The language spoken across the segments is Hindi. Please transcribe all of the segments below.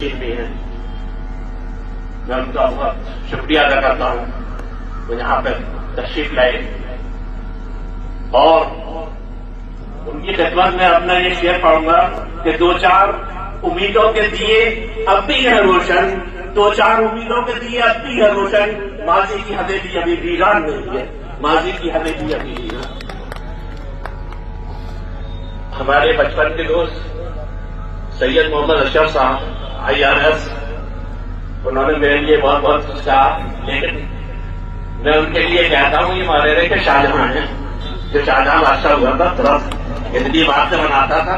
भी हैं, मैं उनका बहुत शुक्रिया अदा करता हूं वो यहाँ पर तशरीफ लाए और उनकी खिदमत में अपना ये शेयर पढ़ूंगा कि दो चार उम्मीदों के दिए अब भी है रोशन, दो चार उम्मीदों के दिए अब भी है रोशन, माजी की हवेली अभी वीरान नहीं है, माजी की हवेली अभी वीरान। हमारे बचपन के दोस्त सैयद मोहम्मद अशरफ साहब IRS, उन्होंने मेरे लिए बहुत बहुत कुछ कहा, लेकिन मैं उनके लिए कहता हूं ये मालेरे के शाहजहां हैं, जो शाहजहां बादशाह हुआ था तुरंत इतनी इमारतें बनाता था।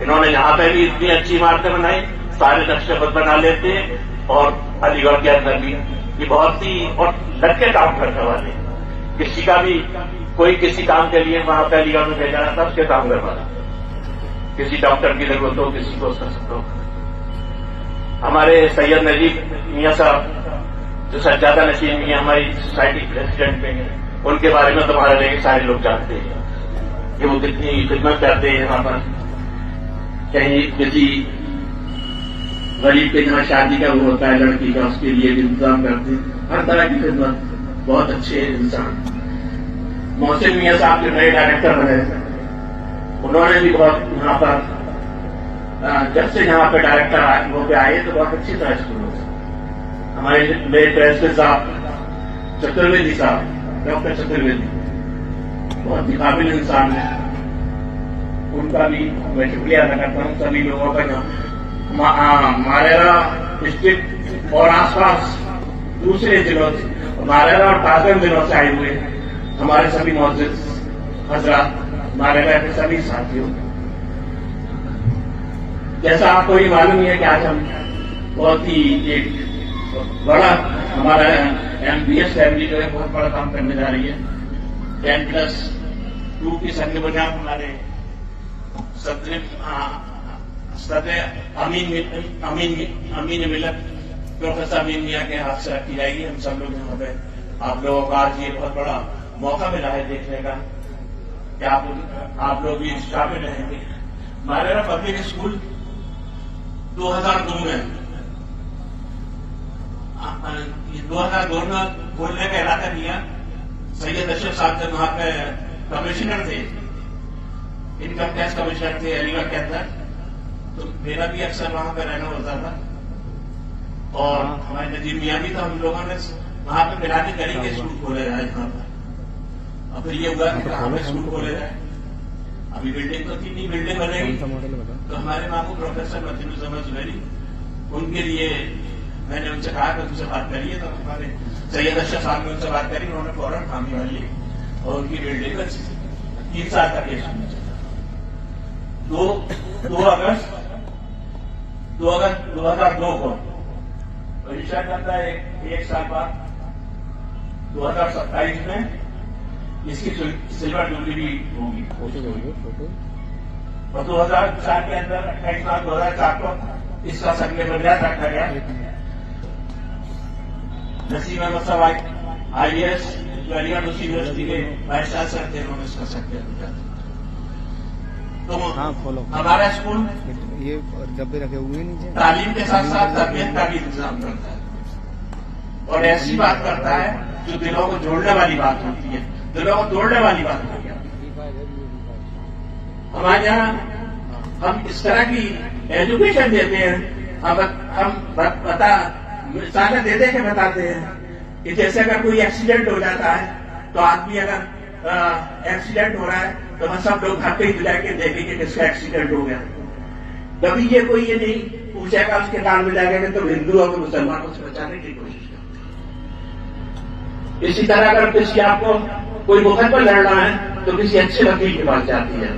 इन्होंने यहाँ पे भी इतनी अच्छी इमारतें बनाई, सारे नक्शे खुद बना लेते और अलीगढ़ के अंदर भी ये बहुत ही और लग के काम करने वाले, किसी का भी कोई किसी काम के लिए वहां पे अलीगढ़ में भेजा जाता उसके काम करवाना, किसी डॉक्टर की जरूरत हो किसी को हो। हमारे सैयद नजीब मियां साहब जो सज्जादा नशीन मियां हमारी सोसाइटी प्रेसिडेंट में हैं, उनके बारे में तुम्हारे लिए सारे लोग जानते हैं कि वो कितनी खिदमत करते हैं। वहां पर कहीं किसी गरीब के जहां शादी का वो होता है लड़की का, उसके लिए भी इंतजाम करते हैं, हर तरह की खिदमत, बहुत अच्छे इंसान। मोहसिन मियां साहब जो नए डायरेक्टर बने उन्होंने भी बहुत यहाँ पर जब से यहाँ पे डायरेक्टर हो के आए तो बहुत अच्छी तरह स्कूल हो। हमारे मेरे प्रेसिडेंट साहब चतुर्वेदी साहब, डॉक्टर चतुर्वेदी बहुत ही काबिल इंसान है, उनका भी मैं शुक्रिया अदा करता हूँ। सभी लोगों का जो मालेरा डिस्ट्रिक्ट और आसपास दूसरे जिलों से, मालेरा और ताजन जिलों से आए हुए हमारे सभी मौजूद हजरात, मालेरा के सभी साथियों, जैसा आपको ये मालूम है कि आज हम बहुत ही एक बड़ा हमारा MPS फैमिली जो है बहुत बड़ा काम करने जा रही है। 10+2 की संख्या बुनियाद हमारे सदर अमीन मिलत प्रोफेसर अमीन मियां के हाथ से रखी जाएगी। हम सब लोग यहाँ पे आप लोगों को आज ये बहुत बड़ा मौका मिला है देखने का कि आप लोग भी शामिल रहेंगे। मालेरा पब्लिक स्कूल 2002 में 2002 में खोलने का इरादा किया। सैयद अशरफ साहब जब वहां पे कमिश्नर थे, इनकम टैक्स कमिश्नर थे अलीगढ़ के अंदर, तो मेरा भी अक्सर वहां पे रहना होता था और हमारे नजीब मियां भी था। हम लोगों ने वहां पे मिलाने करेंगे स्कूल खोले जाए यहाँ पर, और फिर ये हुआ कि कहाँ पे स्कूल खोले जाए। अभी बिल्डिंग तो तीन ही बिल्डिंग बनेगी, तो हमारे मामू प्रोफेसर मतीनुज़्ज़मान ज़ुबैरी, उनके लिए मैंने उनसे कहा कि उनसे बात करिए, तो हमारे सैयद अशरफ साहब ने उनसे बात करी, उन्होंने फौरन हामी भर ली और उनकी बिल्डिंग 3 साल का केस चला। 2 अगस्त 2002 को परीक्षा करता है, एक साल बाद 2027 में इसकी सिल्वर जुबली होगी और 2004 के अंदर 28 मार्च 2004 को इसका संज्ञा बुनियाद रखा गया। नसीम अहमद साहब IAS जो अलीगढ़ मुस्लिम यूनिवर्सिटी के वाइस चांसलर थे, उन्होंने इसका संज्ञा बुनियाद। तो हमारा स्कूल ये डब्बे रखे हुए नीचे तालीम के साथ साथ तरबियत का भी इंतजाम करता है और ऐसी बात करता है जो दिलों को जोड़ने वाली बात होती है, दिलों को तोड़ने वाली बात नहीं है। हमारे यहाँ हम इस तरह की एजुकेशन देते हैं, हम साझा दे के बताते हैं कि जैसे अगर कोई एक्सीडेंट हो जाता है तो आदमी अगर एक्सीडेंट हो रहा है तो हम सब लोग घर पे ही जाके देखेंगे किसका एक्सीडेंट हो गया। कभी ये कोई ये नहीं पूछेगा उसके कान में जाएगा तो हिंदू और मुसलमानों से बचाने की कोशिश करते। इसी तरह अगर किसी आपको कोई मुकदमा लड़ना है तो किसी अच्छे वकील के पास जाती है,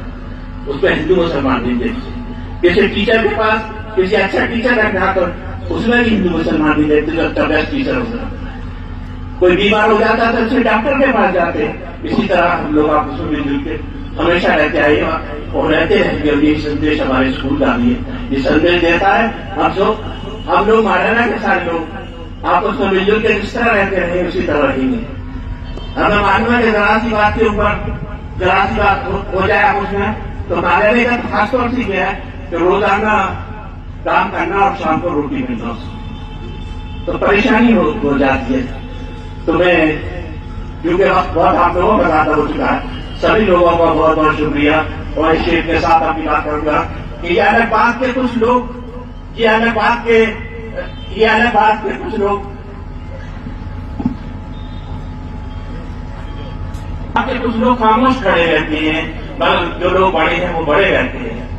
उसमें हिंदू मुसलमान नहीं देखते। किसी टीचर के पास किसी अच्छा टीचर रखना तो उसमें भी हिंदू मुसलमान नहीं देखते, जो अच्छा बेस्ट टीचर होता है। कोई बीमार हो जाता है तो अच्छे डॉक्टर के पास जाते। इसी तरह हम लोग आपस में मिलजुल के हमेशा रहते आए और रहते हैं। ये संदेश हमारे स्कूल का भी है, ये संदेश देता है हम लोग मालेरा के सारे लोग आपस में मिलजुल के जिस तरह रहते रहे उसी तरह रहेंगे। हमें मालूम है कि जरा सी बात के ऊपर जरा सी बात हो जाए आपस में तो मालेरे का खासतौर से यह है कि रोजाना काम करना और शाम को रोटी मिलना उसको, तो परेशानी हो जाती है। तो मैं क्योंकि बहुत आप लोगों का ज्यादा हो चुका है, सभी लोगों का बहुत बहुत शुक्रिया। और इस शेर के साथ अपनी बात करूंगा कि ये अलग बात के कुछ लोग, ये अलग बात के कुछ लोग, कुछ लोग खामोश खड़े रहते हैं, मगर जो लोग बड़े हैं वो बड़े रहते हैं।